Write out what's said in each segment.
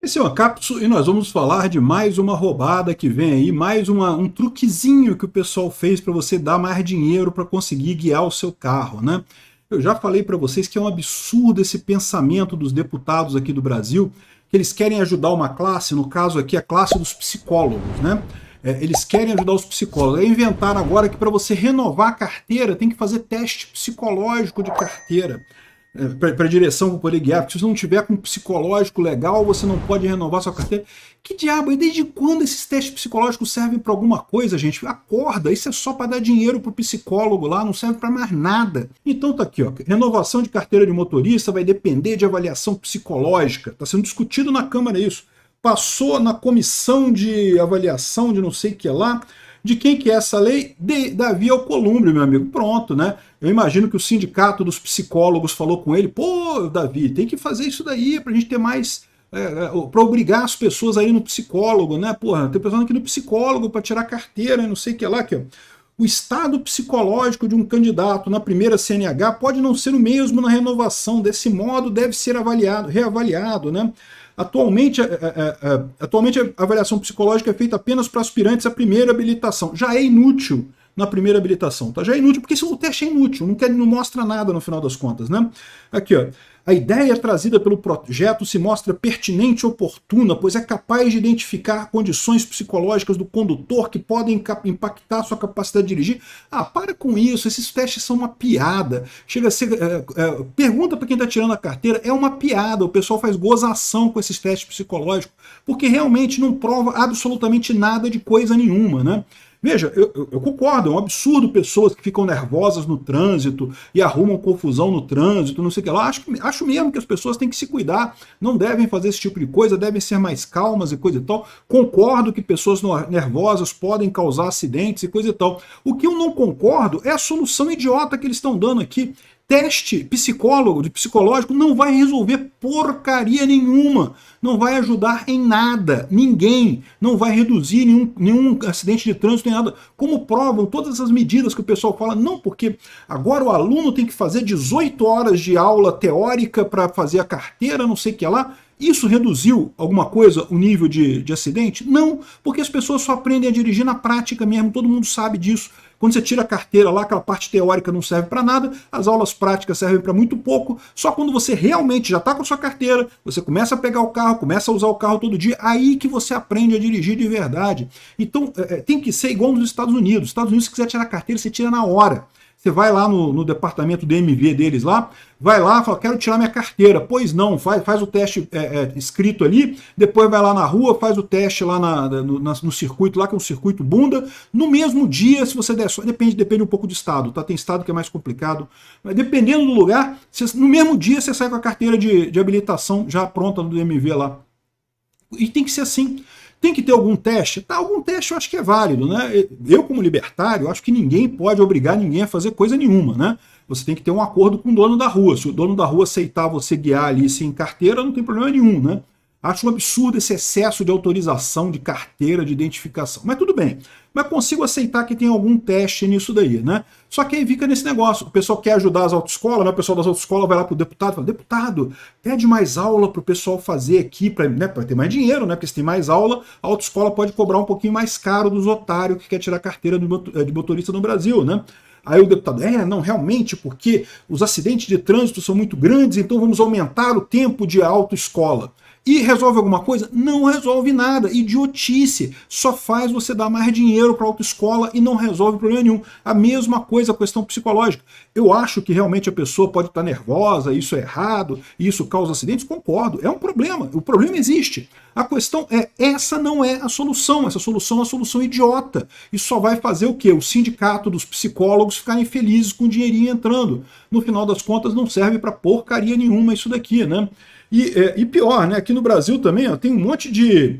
Esse é o Ancapsu e nós vamos falar de mais uma roubada que vem aí, mais um truquezinho que o pessoal fez para você dar mais dinheiro para conseguir guiar o seu carro, né? Eu já falei para vocês que é um absurdo esse pensamento dos deputados aqui do Brasil, que eles querem ajudar uma classe, no caso aqui a classe dos psicólogos, né? Eles querem ajudar os psicólogos. Aí inventaram agora que para você renovar a carteira tem que fazer teste psicológico de carteira. Para a direção para poder guiar, porque se você não tiver com um psicológico legal, você não pode renovar sua carteira. Que diabo, e desde quando esses testes psicológicos servem para alguma coisa, gente? Acorda, isso é só para dar dinheiro para o psicólogo lá, não serve para mais nada. Então tá aqui, ó, renovação de carteira de motorista vai depender de avaliação psicológica, está sendo discutido na Câmara isso. Passou na comissão de avaliação de não sei o que lá. De quem que é essa lei? De Davi Alcolumbre, meu amigo. Pronto, né? Eu imagino que o sindicato dos psicólogos falou com ele, pô, Davi, tem que fazer isso daí pra gente ter mais... para obrigar as pessoas a ir no psicólogo, né? Porra, tem pessoas aqui no psicólogo para tirar carteira e não sei o que lá, aqui, ó. O estado psicológico de um candidato na primeira CNH pode não ser o mesmo na renovação, desse modo deve ser avaliado, reavaliado, né? Atualmente a avaliação psicológica é feita apenas para aspirantes à primeira habilitação. Já é inútil na primeira habilitação, tá? Já é inútil, porque o teste é inútil, não mostra nada no final das contas, né? Aqui, ó. A ideia trazida pelo projeto se mostra pertinente e oportuna, pois é capaz de identificar condições psicológicas do condutor que podem impactar sua capacidade de dirigir. Ah, para com isso, esses testes são uma piada. Chega a ser... pergunta para quem está tirando a carteira, é uma piada, o pessoal faz gozação com esses testes psicológicos, porque realmente não prova absolutamente nada de coisa nenhuma, né? Veja, eu concordo, é um absurdo pessoas que ficam nervosas no trânsito e arrumam confusão no trânsito, não sei o que lá. Acho mesmo que as pessoas têm que se cuidar, não devem fazer esse tipo de coisa, devem ser mais calmas e coisa e tal. Concordo que pessoas nervosas podem causar acidentes e coisa e tal. O que eu não concordo é a solução idiota que eles estão dando aqui. Teste psicológico não vai resolver porcaria nenhuma, não vai ajudar em nada, ninguém, não vai reduzir nenhum acidente de trânsito, nem nada. Como provam todas essas medidas que o pessoal fala, não, porque agora o aluno tem que fazer 18 horas de aula teórica para fazer a carteira, não sei o que lá. Isso reduziu alguma coisa o nível de acidente? Não, porque as pessoas só aprendem a dirigir na prática mesmo, todo mundo sabe disso. Quando você tira a carteira lá, aquela parte teórica não serve para nada, as aulas práticas servem para muito pouco, só quando você realmente já está com a sua carteira, você começa a pegar o carro, começa a usar o carro todo dia, aí que você aprende a dirigir de verdade. Então tem que ser igual nos Estados Unidos. Nos Estados Unidos, se quiser tirar a carteira, você tira na hora. Você vai lá no departamento DMV deles lá, vai lá e fala, quero tirar minha carteira. Pois não, faz o teste escrito ali, depois vai lá na rua, faz o teste lá no circuito lá, que é um circuito bunda. No mesmo dia, se você der só, depende um pouco do estado, tá? Tem estado que é mais complicado. Mas dependendo do lugar, no mesmo dia você sai com a carteira de habilitação já pronta no DMV lá. E tem que ser assim. Tem que ter algum teste? Tá, algum teste eu acho que é válido, né? Eu, como libertário, acho que ninguém pode obrigar ninguém a fazer coisa nenhuma, né? Você tem que ter um acordo com o dono da rua. Se o dono da rua aceitar você guiar ali sem carteira, não tem problema nenhum, né? Acho um absurdo esse excesso de autorização de carteira, de identificação. Mas tudo bem. Mas consigo aceitar que tem algum teste nisso daí, né? Só que aí fica nesse negócio. O pessoal quer ajudar as autoescolas, né? O pessoal das autoescolas vai lá pro deputado e fala, deputado, pede mais aula pro pessoal fazer aqui, para ter mais dinheiro, né? Porque se tem mais aula, a autoescola pode cobrar um pouquinho mais caro dos otários que quer tirar carteira de motorista no Brasil, né? Aí o deputado, não, realmente, porque os acidentes de trânsito são muito grandes, então vamos aumentar o tempo de autoescola. E resolve alguma coisa? Não resolve nada. Idiotice. Só faz você dar mais dinheiro para a autoescola e não resolve problema nenhum. A mesma coisa a questão psicológica. Eu acho que realmente a pessoa pode estar nervosa, isso é errado, isso causa acidentes. Concordo, é um problema. O problema existe. A questão é, essa não é a solução. Essa solução é uma solução idiota. Isso só vai fazer o quê? O sindicato dos psicólogos ficarem felizes com o dinheirinho entrando. No final das contas não serve para porcaria nenhuma isso daqui, né? E pior, né? Aqui no Brasil também ó, tem um monte de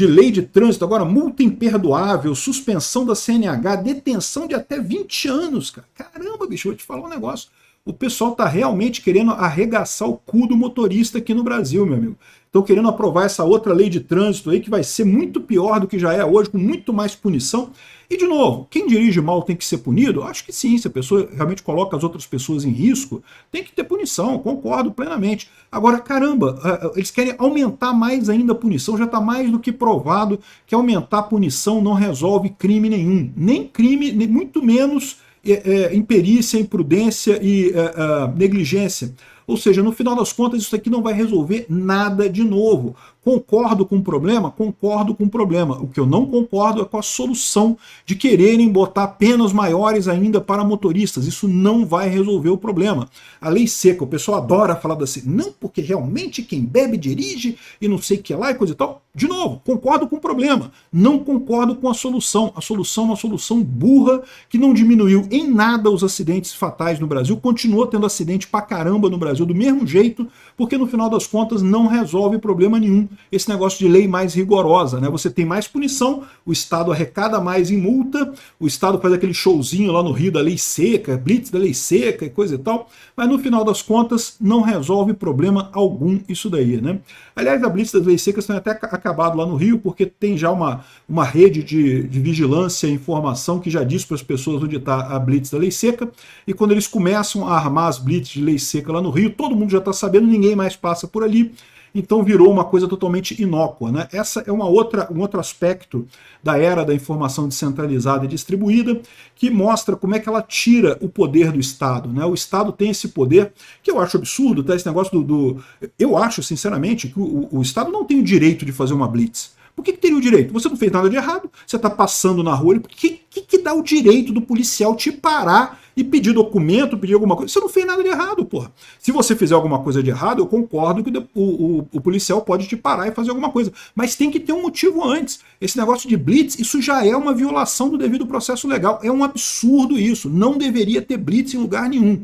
lei de trânsito, agora multa imperdoável, suspensão da CNH, detenção de até 20 anos, cara. Caramba, bicho, eu vou te falar um negócio. O pessoal está realmente querendo arregaçar o cu do motorista aqui no Brasil, meu amigo. Estão querendo aprovar essa outra lei de trânsito aí que vai ser muito pior do que já é hoje, com muito mais punição. E, de novo, quem dirige mal tem que ser punido? Acho que sim, se a pessoa realmente coloca as outras pessoas em risco, tem que ter punição, concordo plenamente. Agora, caramba, eles querem aumentar mais ainda a punição, já está mais do que provado que aumentar a punição não resolve crime nenhum. Nem crime, nem muito menos imperícia, imprudência e negligência. Ou seja, no final das contas, isso aqui não vai resolver nada de novo. Concordo com o problema? Concordo com o problema. O que eu não concordo é com a solução de quererem botar penas maiores ainda para motoristas. Isso não vai resolver o problema. A lei seca, o pessoal adora falar assim, não, porque realmente quem bebe dirige e não sei o que lá e coisa e tal. De novo, concordo com o problema. Não concordo com a solução. A solução é uma solução burra que não diminuiu em nada os acidentes fatais no Brasil. Continua tendo acidente pra caramba no Brasil do mesmo jeito, porque no final das contas não resolve problema nenhum. Esse negócio de lei mais rigorosa, né? Você tem mais punição, o Estado arrecada mais em multa, o Estado faz aquele showzinho lá no Rio da lei seca, blitz da lei seca e coisa e tal, mas no final das contas não resolve problema algum isso daí, né? Aliás, a blitz das leis secas tem até acabado lá no Rio, porque tem já uma rede de vigilância e informação que já diz para as pessoas onde está a blitz da lei seca, e quando eles começam a armar as blitz de lei seca lá no Rio, todo mundo já está sabendo, ninguém mais passa por ali, então virou uma coisa totalmente inócua, né? Essa é um outro aspecto da era da informação descentralizada e distribuída, que mostra como é que ela tira o poder do Estado, né? O Estado tem esse poder, que eu acho absurdo, tá? Esse negócio eu acho, sinceramente, que o Estado não tem o direito de fazer uma blitz. Por que teria o direito? Você não fez nada de errado, você está passando na rua, por que dá o direito do policial te parar e pedir documento, pedir alguma coisa? Você não fez nada de errado, porra. Se você fizer alguma coisa de errado, eu concordo que o policial pode te parar e fazer alguma coisa. Mas tem que ter um motivo antes. Esse negócio de blitz, isso já é uma violação do devido processo legal. É um absurdo isso. Não deveria ter blitz em lugar nenhum.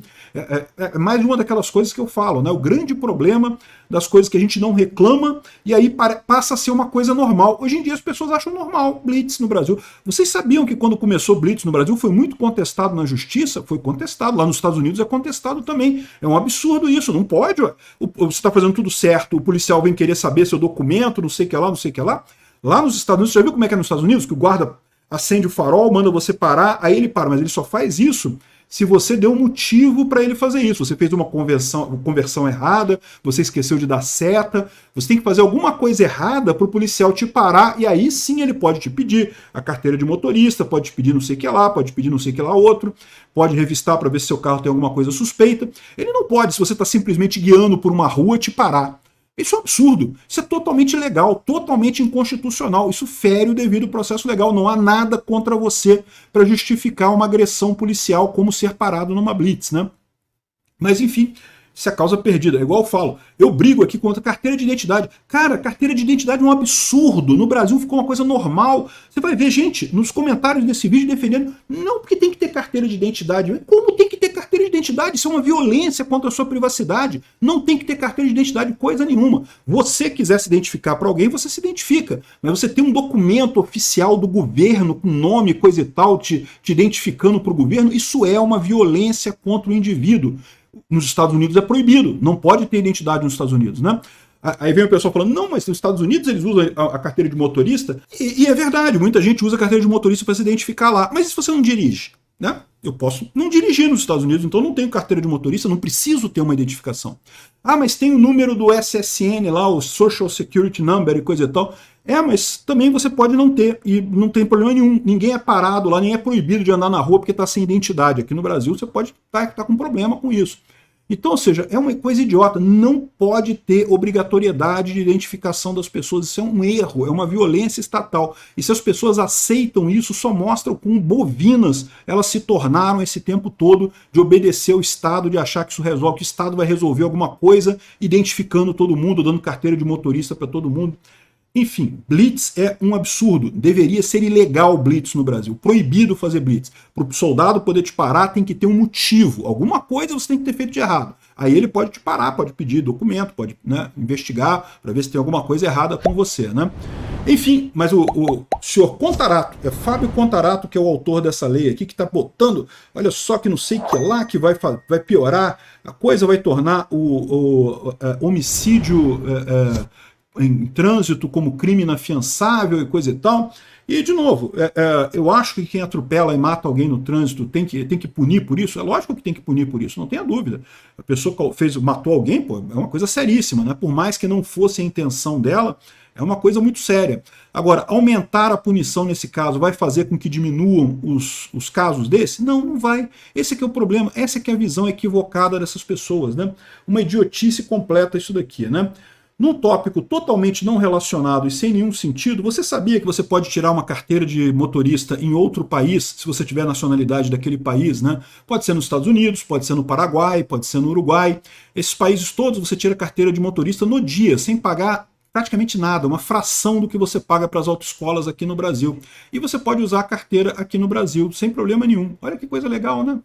É mais uma daquelas coisas que eu falo, né? O grande problema das coisas que a gente não reclama e aí passa a ser uma coisa normal. Hoje em dia as pessoas acham normal blitz no Brasil. Vocês sabiam que quando começou blitz no Brasil foi muito contestado na justiça? Foi contestado. Lá nos Estados Unidos é contestado também. É um absurdo isso. Não pode. Você está fazendo tudo certo, o policial vem querer saber seu documento, não sei o que lá, não sei o que lá. Lá nos Estados Unidos, você já viu como é que é nos Estados Unidos? Que o guarda acende o farol, manda você parar, aí ele para, mas ele só faz isso se você deu um motivo para ele fazer isso. Você fez uma conversão errada, você esqueceu de dar seta, você tem que fazer alguma coisa errada para o policial te parar, e aí sim ele pode te pedir a carteira de motorista, pode te pedir não sei o que lá, pode pedir não sei o que lá outro, pode revistar para ver se seu carro tem alguma coisa suspeita. Ele não pode, se você está simplesmente guiando por uma rua, te parar. Isso é um absurdo, isso é totalmente ilegal, totalmente inconstitucional, isso fere o devido processo legal, não há nada contra você para justificar uma agressão policial como ser parado numa blitz, né? Mas enfim, isso é causa perdida, é igual eu falo, eu brigo aqui contra carteira de identidade. Cara, carteira de identidade é um absurdo, no Brasil ficou uma coisa normal. Você vai ver gente nos comentários desse vídeo defendendo, não porque tem que ter carteira de identidade. Como tem que ter carteira de identidade? Isso é uma violência contra a sua privacidade. Não tem que ter carteira de identidade coisa nenhuma. Você quiser se identificar para alguém, você se identifica. Mas você tem um documento oficial do governo, com nome, coisa e tal, te identificando para o governo, isso é uma violência contra o indivíduo. Nos Estados Unidos é proibido, não pode ter identidade nos Estados Unidos, né? Aí vem o pessoal falando, não, mas nos Estados Unidos eles usam a carteira de motorista, e é verdade, muita gente usa a carteira de motorista para se identificar lá, mas e se você não dirige, né? Eu posso não dirigir nos Estados Unidos, então não tenho carteira de motorista, não preciso ter uma identificação. Ah, mas tem o número do SSN lá, o Social Security Number e coisa e tal. Mas também você pode não ter, e não tem problema nenhum. Ninguém é parado lá, nem é proibido de andar na rua porque está sem identidade. Aqui no Brasil você pode estar com problema com isso. Então, ou seja, é uma coisa idiota. Não pode ter obrigatoriedade de identificação das pessoas. Isso é um erro, é uma violência estatal. E se as pessoas aceitam isso, só mostra o quão bovinas elas se tornaram esse tempo todo de obedecer ao Estado, de achar que isso resolve, que o Estado vai resolver alguma coisa identificando todo mundo, dando carteira de motorista para todo mundo. Enfim, blitz é um absurdo. Deveria ser ilegal blitz no Brasil. Proibido fazer blitz. Para o soldado poder te parar, tem que ter um motivo. Alguma coisa você tem que ter feito de errado. Aí ele pode te parar, pode pedir documento, pode, né, investigar para ver se tem alguma coisa errada com você, né? Enfim, mas o senhor Contarato, é Fábio Contarato que é o autor dessa lei aqui, que está botando, olha só que não sei o que lá, que vai piorar, a coisa vai tornar o homicídio em trânsito como crime inafiançável e coisa e tal. E, de novo, eu acho que quem atropela e mata alguém no trânsito tem que punir por isso. É lógico que tem que punir por isso, não tenha dúvida. A pessoa que matou alguém, pô, é uma coisa seríssima, né? Por mais que não fosse a intenção dela, é uma coisa muito séria. Agora, aumentar a punição nesse caso vai fazer com que diminuam os casos desse? Não, não vai. Esse aqui é o problema, essa aqui é a visão equivocada dessas pessoas, né? Uma idiotice completa isso daqui, né? Num tópico totalmente não relacionado e sem nenhum sentido, você sabia que você pode tirar uma carteira de motorista em outro país, se você tiver nacionalidade daquele país, né? Pode ser nos Estados Unidos, pode ser no Paraguai, pode ser no Uruguai. Esses países todos você tira carteira de motorista no dia, sem pagar praticamente nada, uma fração do que você paga para as autoescolas aqui no Brasil. E você pode usar a carteira aqui no Brasil, sem problema nenhum. Olha que coisa legal, né?